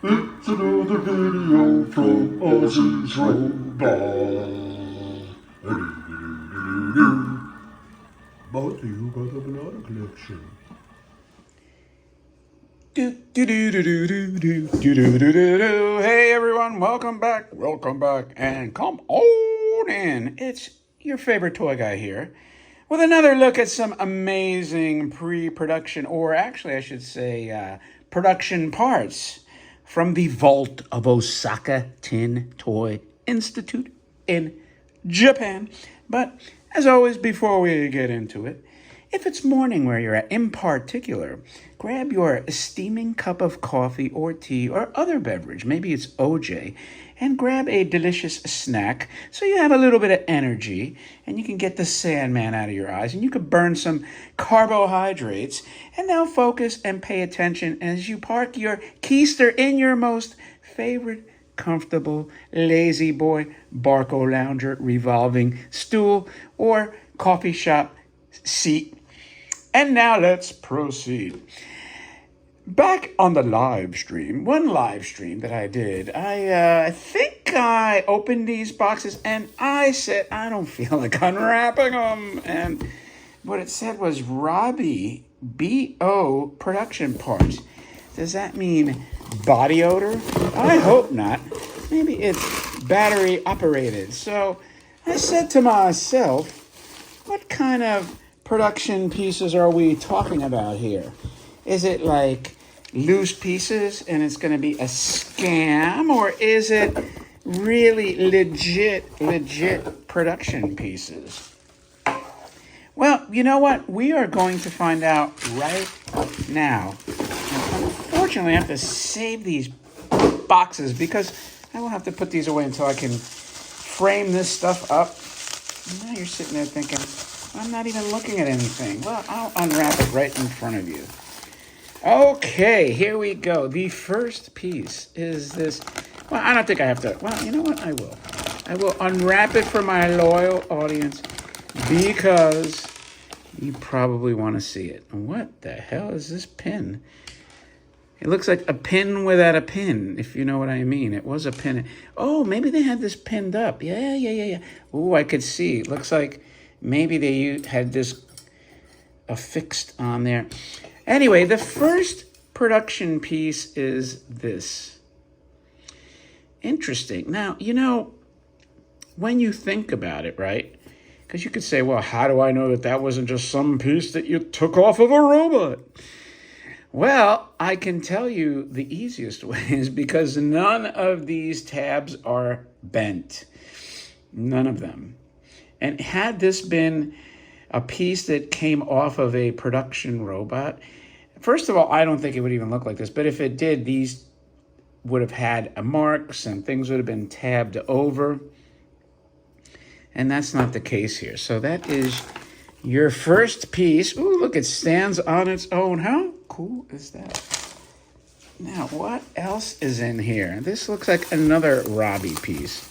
It's another video from Ozzy's Robot. Brought to you by the Banana Collection. Hey everyone, welcome back, and come on in. It's your favorite toy guy here with another look at some amazing pre-production, or actually I should say production parts from the vault of Osaka Tin Toy Institute in Japan. But as always, before we get into it, if it's morning where you're at, in particular, grab your steaming cup of coffee or tea or other beverage, maybe it's OJ, and grab a delicious snack so you have a little bit of energy and you can get the Sandman out of your eyes and you can burn some carbohydrates. And now focus and pay attention as you park your keister in your most favorite comfortable lazy boy Barco lounger revolving stool or coffee shop seat. And now let's proceed. Back on the live stream, one live stream that I did, I think I opened these boxes and I said, I don't feel like unwrapping them. And what it said was Robby B.O. production parts. Does that mean body odor? I hope not. Maybe it's battery operated. So I said to myself, what kind of production pieces are we talking about here? Is it like loose pieces and it's going to be a scam, or is it really legit production pieces? Well, you know what? We are going to find out right now. And unfortunately, I have to save these boxes because I will have to put these away until I can frame this stuff up. And now you're sitting there thinking, I'm not even looking at anything. Well, I'll unwrap it right in front of you. Okay, here we go. The first piece is this. Well, I don't think I have to. Well, you know what? I will. I will unwrap it for my loyal audience because you probably want to see it. What the hell is this pin? It looks like a pin without a pin, if you know what I mean. It was a pin. Oh, maybe they had this pinned up. Yeah. Oh, I could see. It looks like maybe they had this affixed on there. Anyway, the first production piece is this. Interesting. Now, you know, when you think about it, right? Because you could say, well, how do I know that that wasn't just some piece that you took off of a robot? Well, I can tell you the easiest way is because none of these tabs are bent. None of them. And had this been a piece that came off of a production robot, first of all, I don't think it would even look like this. But if it did, these would have had marks and things would have been tabbed over. And that's not the case here. So that is your first piece. Ooh, look, it stands on its own. How cool is that? Now, what else is in here? This looks like another Robby piece.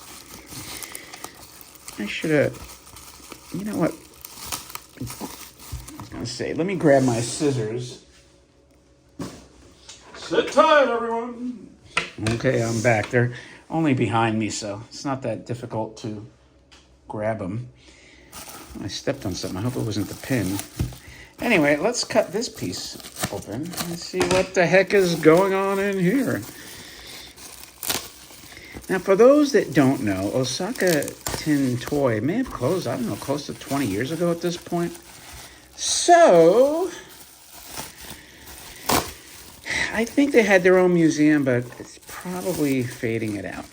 I should have, you know what? I was going to say, let me grab my scissors. Sit tight, everyone. Okay, I'm back. They're only behind me, so it's not that difficult to grab them. I stepped on something. I hope it wasn't the pin. Anyway, let's cut this piece open and see what the heck is going on in here. Now, for those that don't know, Osaka Tin Toy may have closed, I don't know, close to 20 years ago at this point. So I think they had their own museum, but it's probably fading it out.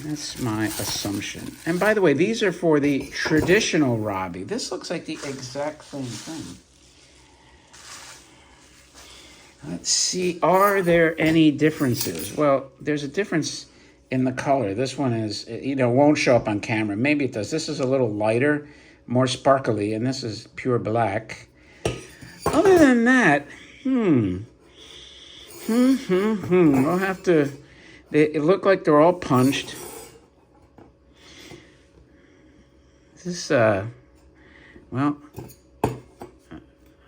That's my assumption. And by the way, these are for the traditional Robby. This looks like the exact same thing. Let's see, are there any differences? Well, there's a difference in the color. This one is, won't show up on camera. Maybe it does. This is a little lighter, more sparkly, and this is pure black. Other than that, I'll have to, it look like they're all punched. This, well,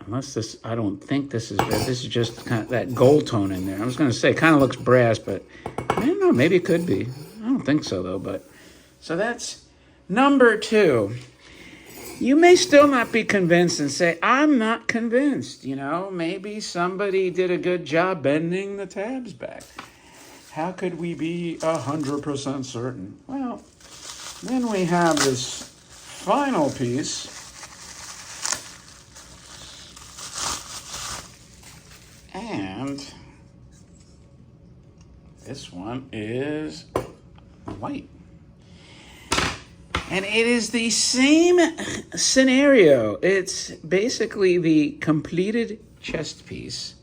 Unless this, I don't think this is red. This is just kind of that gold tone in there. I was going to say, kind of looks brass, but I don't know. Maybe it could be. I don't think so, though. But so that's number 2. You may still not be convinced and say, I'm not convinced. You know, maybe somebody did a good job bending the tabs back. How could we be 100% certain? Well, then we have this final piece. And this one is white. And it is the same scenario. It's basically the completed chest piece.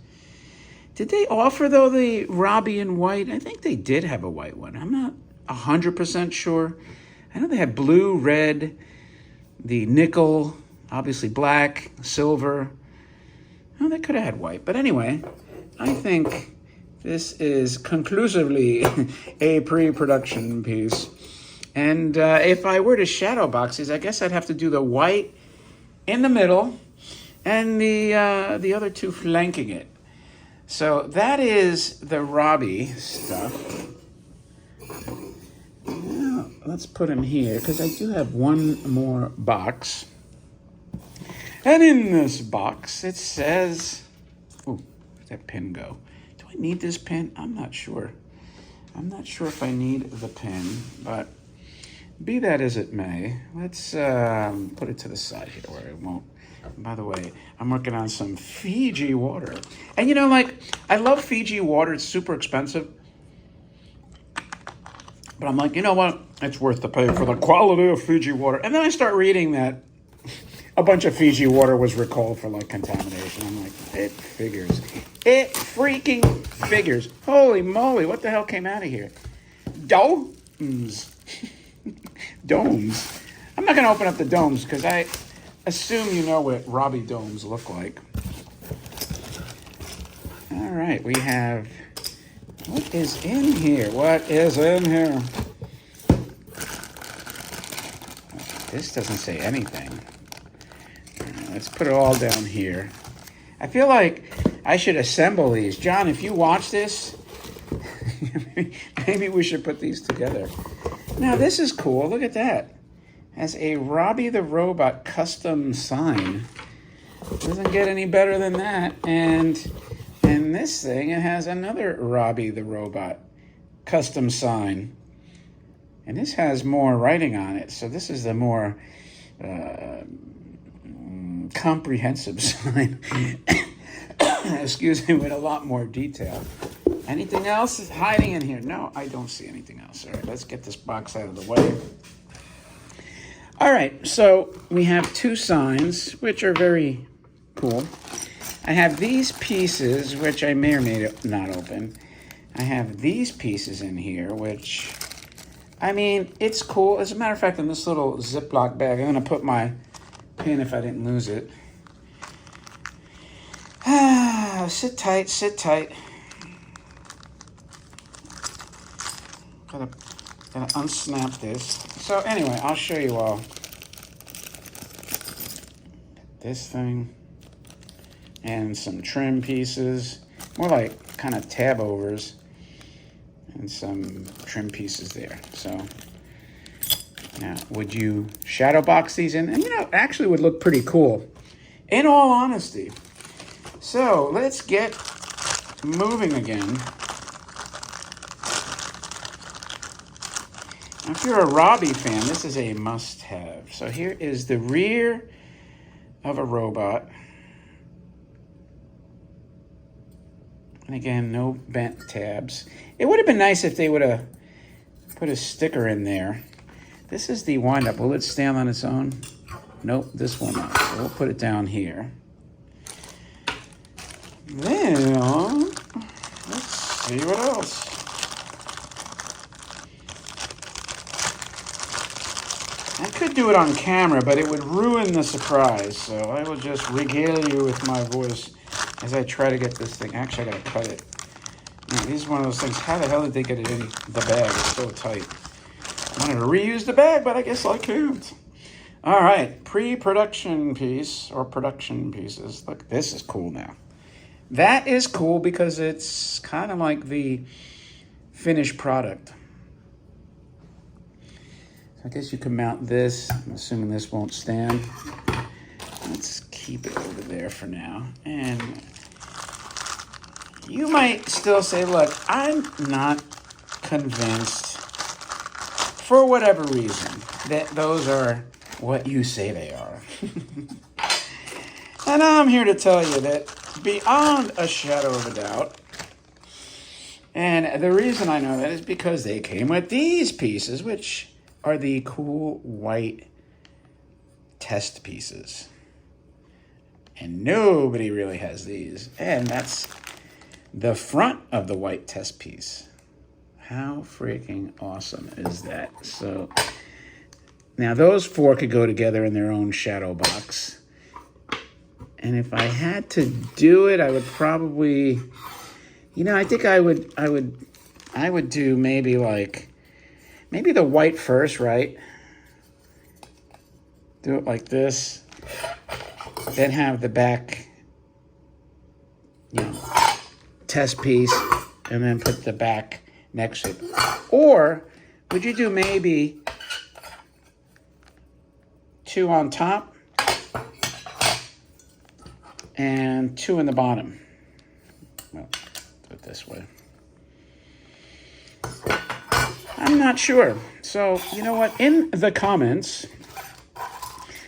Did they offer, though, the Robby in white? I think they did have a white one. I'm not 100% sure. I know they had blue, red, the nickel, obviously black, silver. Oh, they could have had white. But anyway, I think this is conclusively a pre-production piece. And if I were to shadow box these, I guess I'd have to do the white in the middle and the other 2 flanking it. So that is the Robby stuff. Now, let's put him here, because I do have one more box. And in this box, it says... Ooh, where'd that pin go? Do I need this pin? I'm not sure. I'm not sure if I need the pin, but... Be that as it may, let's put it to the side here where it won't. By the way, I'm working on some Fiji water. And you know, like, I love Fiji water. It's super expensive. But I'm like, you know what? It's worth the pay for the quality of Fiji water. And then I start reading that a bunch of Fiji water was recalled for, like, contamination. I'm like, it figures. It freaking figures. Holy moly, what the hell came out of here? Domes. Domes. I'm not going to open up the domes because I assume you know what Robby domes look like. All right, we have... What is in here? What is in here? This doesn't say anything. Let's put it all down here. I feel like I should assemble these. John, if you watch this, maybe we should put these together. Now, this is cool. Look at that. Has a Robby the Robot custom sign. Doesn't get any better than that. And in this thing, it has another Robby the Robot custom sign. And this has more writing on it. So this is the more comprehensive sign. Excuse me, with a lot more detail. Anything else hiding in here? No, I don't see anything else. All right, let's get this box out of the way. All right, so we have 2 signs, which are very cool. I have these pieces, which I may or may not open. I have these pieces in here, which, I mean, it's cool. As a matter of fact, in this little Ziploc bag, I'm going to put my pin if I didn't lose it. Sit tight, sit tight. Gotta unsnap this. So anyway, I'll show you all. This thing. And some trim pieces. More like kind of tab overs. And some trim pieces there. So now, would you shadow box these in? And you know, it actually would look pretty cool. In all honesty. So let's get moving again. If you're a Robby fan, this is a must-have. So here is the rear of a robot. And again, no bent tabs. It would have been nice if they would have put a sticker in there. This is the wind-up. Will it stand on its own? Nope, this one not. So we'll put it down here. Then, let's see what else. I could do it on camera, but it would ruin the surprise. So I will just regale you with my voice as I try to get this thing. Actually, I gotta cut it. Now, this is one of those things. How the hell did they get it in the bag? It's so tight. I wanted to reuse the bag, but I guess I can't. All right, pre-production piece or production pieces. Look, this is cool now. That is cool because it's kind of like the finished product. I guess you can mount this. I'm assuming this won't stand. Let's keep it over there for now. And you might still say, look, I'm not convinced, for whatever reason, that those are what you say they are. And I'm here to tell you that beyond a shadow of a doubt, and the reason I know that is because they came with these pieces, which are the cool white test pieces. And nobody really has these. And that's the front of the white test piece. How freaking awesome is that? So now those four could go together in their own shadow box. And if I had to do it, I would probably, I think I would do maybe the white first, right? Do it like this. Then have the back, test piece, and then put the back next to it. Or would you do maybe two on top and two in the bottom? Well, do it this way. I'm not sure. So, you know what? In the comments,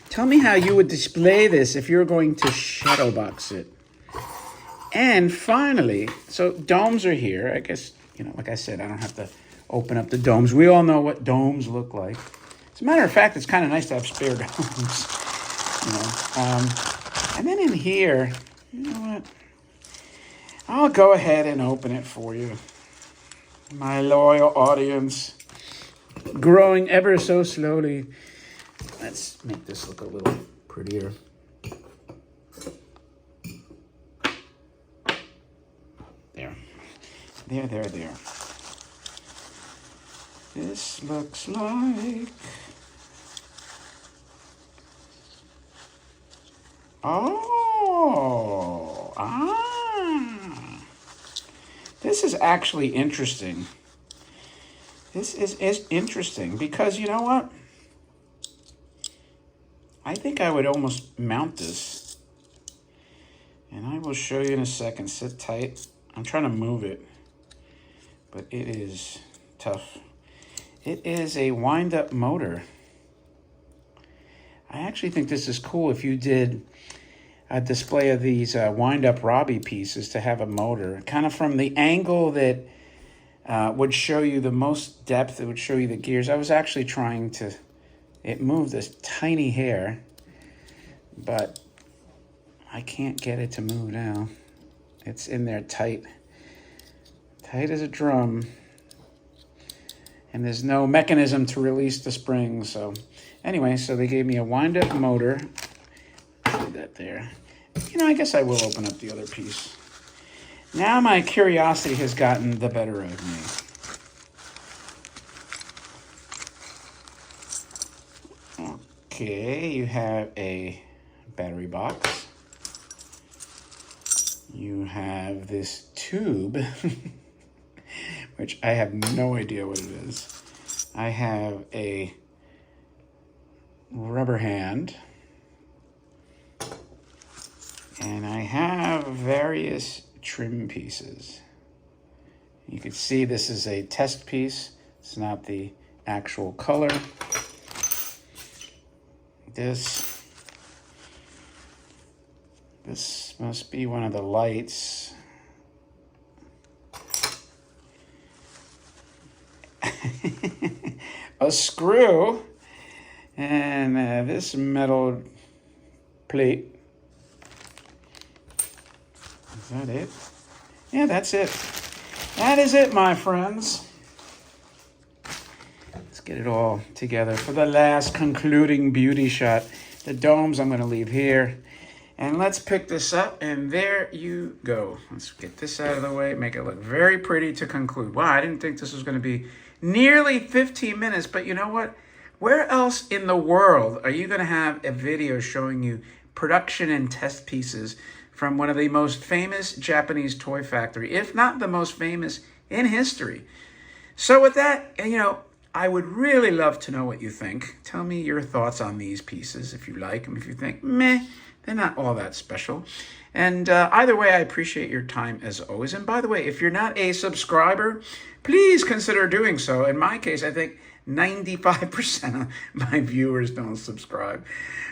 tell me how you would display this if you're going to shadow box it. And finally, so domes are here. I guess, like I said, I don't have to open up the domes. We all know what domes look like. As a matter of fact, it's kind of nice to have spare domes. And then in here, you know what? I'll go ahead and open it for you. My loyal audience, growing ever so slowly. Let's make this look a little prettier. There. This looks like... This is actually interesting. This is interesting because you know what? I think I would almost mount this. And I will show you in a second. Sit tight. I'm trying to move it, but it is tough. It is a wind-up motor. I actually think this is cool if you did a display of these wind-up Robby pieces to have a motor, kind of from the angle that would show you the most depth. It would show you the gears. I was actually trying to, it moved this tiny hair, but I can't get it to move now. It's in there tight as a drum. And there's no mechanism to release the spring. So anyway, so they gave me a wind-up motor. Put that there. I guess I will open up the other piece. Now my curiosity has gotten the better of me. Okay, you have a battery box. You have this tube, which I have no idea what it is. I have a rubber hand. And I have various trim pieces. You can see this is a test piece. It's not the actual color. This must be one of the lights. A screw and this metal plate. Is that it? Yeah, that's it. That is it, my friends. Let's get it all together for the last concluding beauty shot. The domes I'm going to leave here. And let's pick this up, and there you go. Let's get this out of the way, make it look very pretty to conclude. Wow, I didn't think this was going to be nearly 15 minutes, but you know what? Where else in the world are you going to have a video showing you production and test pieces from one of the most famous Japanese toy factory, if not the most famous in history? So with that, I would really love to know what you think. Tell me your thoughts on these pieces if you like them. If you think, meh, they're not all that special. And either way, I appreciate your time as always. And by the way, if you're not a subscriber, please consider doing so. In my case, I think 95% of my viewers don't subscribe.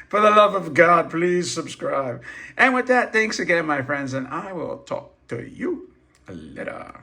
For the love of God, please subscribe. And with that, thanks again, my friends, and I will talk to you later.